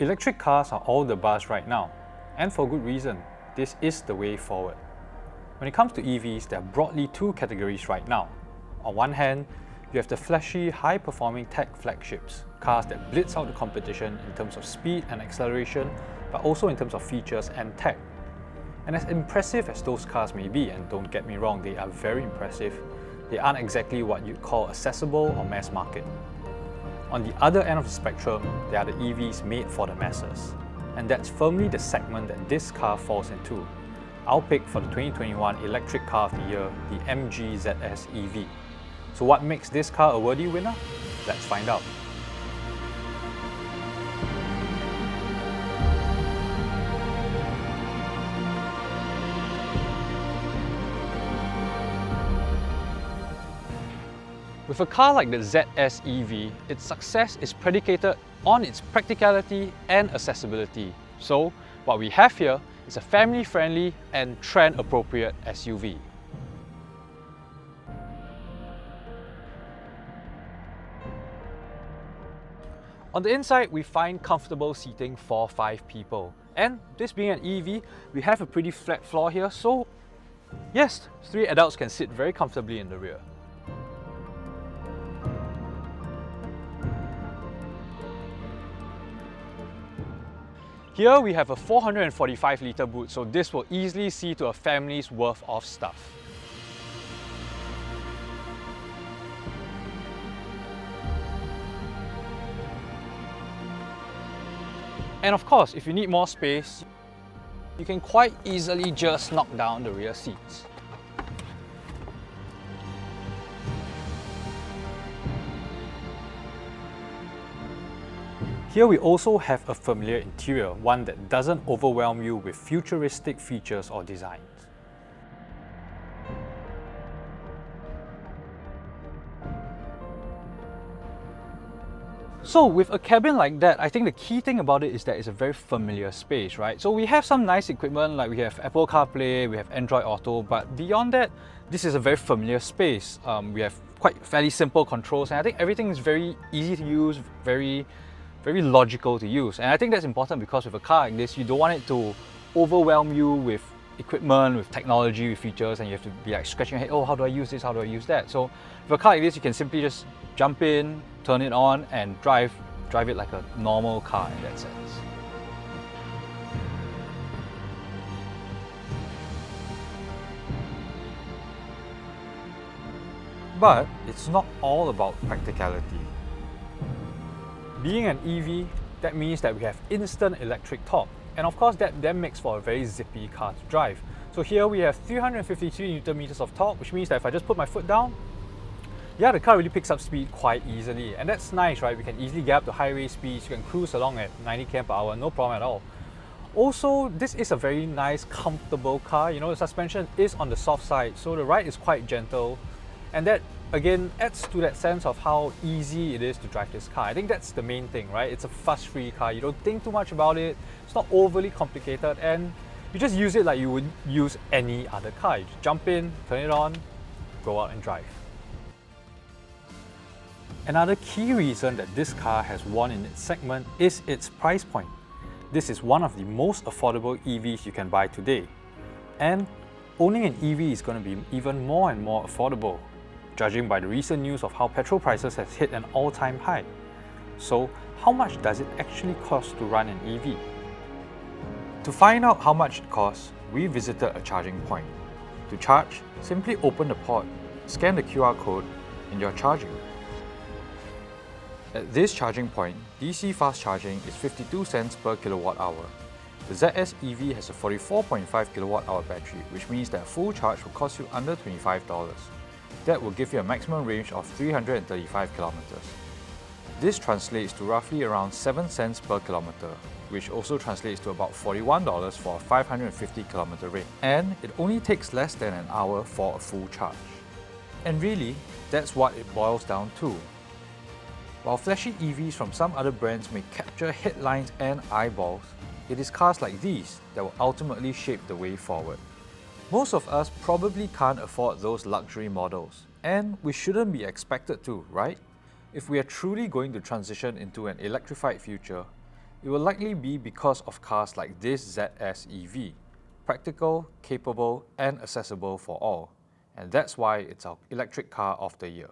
Electric cars are all the buzz right now, and for good reason. This is the way forward. When it comes to EVs, there are broadly two categories right now. On one hand, you have the flashy, high-performing tech flagships, cars that blitz out the competition in terms of speed and acceleration, but also in terms of features and tech. And as impressive as those cars may be, and don't get me wrong, they are very impressive, they aren't exactly what you'd call accessible or mass market. On the other end of the spectrum, there are the EVs made for the masses. And that's firmly the segment that this car falls into. I'll pick for the 2021 Electric Car of the Year, the MG ZS EV. So what makes this car a worthy winner? Let's find out. With a car like the ZS EV, its success is predicated on its practicality and accessibility. So, what we have here is a family-friendly and trend-appropriate SUV. On the inside, we find comfortable seating for 5 people. And this being an EV, we have a pretty flat floor here, so yes, 3 adults can sit very comfortably in the rear. Here we have a 445-litre boot, so this will easily see to a family's worth of stuff. And of course, if you need more space, you can quite easily just knock down the rear seats. Here we also have a familiar interior, one that doesn't overwhelm you with futuristic features or designs. So with a cabin like that, I think the key thing about it is that it's a very familiar space, right? So we have some nice equipment, like we have Apple CarPlay, we have Android Auto, but beyond that, this is a very familiar space. We have quite fairly simple controls, and I think everything is very easy to use, very logical to use. And I think that's important because with a car like this, you don't want it to overwhelm you with equipment, with technology, with features, and you have to be like scratching your head, oh, how do I use this, how do I use that? So with a car like this, you can simply just jump in, turn it on, and drive it like a normal car in that sense. But it's not all about practicality. Being an EV, that means that we have instant electric torque. And of course, that then makes for a very zippy car to drive. So here we have 353 Newton meters of torque, which means that if I just put my foot down, yeah, the car really picks up speed quite easily. And that's nice, right? We can easily get up to highway speeds, you can cruise along at 90 km per hour, no problem at all. Also, this is a very nice, comfortable car. You know, the suspension is on the soft side, so the ride is quite gentle. And that, again, adds to that sense of how easy it is to drive this car. I think that's the main thing, right? It's a fuss-free car. You don't think too much about it. It's not overly complicated, and you just use it like you would use any other car. You just jump in, turn it on, go out and drive. Another key reason that this car has won in its segment is its price point. This is one of the most affordable EVs you can buy today. And owning an EV is going to be even more and more affordable, judging by the recent news of how petrol prices has hit an all-time high. So, how much does it actually cost to run an EV? To find out how much it costs, we visited a charging point. To charge, simply open the port, scan the QR code, and you're charging. At this charging point, DC fast charging is 52 cents per kilowatt hour. The ZS EV has a 44.5 kilowatt hour battery, which means that a full charge will cost you under $25. That will give you a maximum range of 335 kilometers. This translates to roughly around 7 cents per kilometer, which also translates to about $41 for a 550 kilometer range. And it only takes less than an hour for a full charge. And really, that's what it boils down to. While flashy EVs from some other brands may capture headlines and eyeballs, it is cars like these that will ultimately shape the way forward. Most of us probably can't afford those luxury models, and we shouldn't be expected to, right? If we are truly going to transition into an electrified future, It will likely be because of cars like this ZS EV, practical, capable, and accessible for all, and that's why it's our electric car of the year.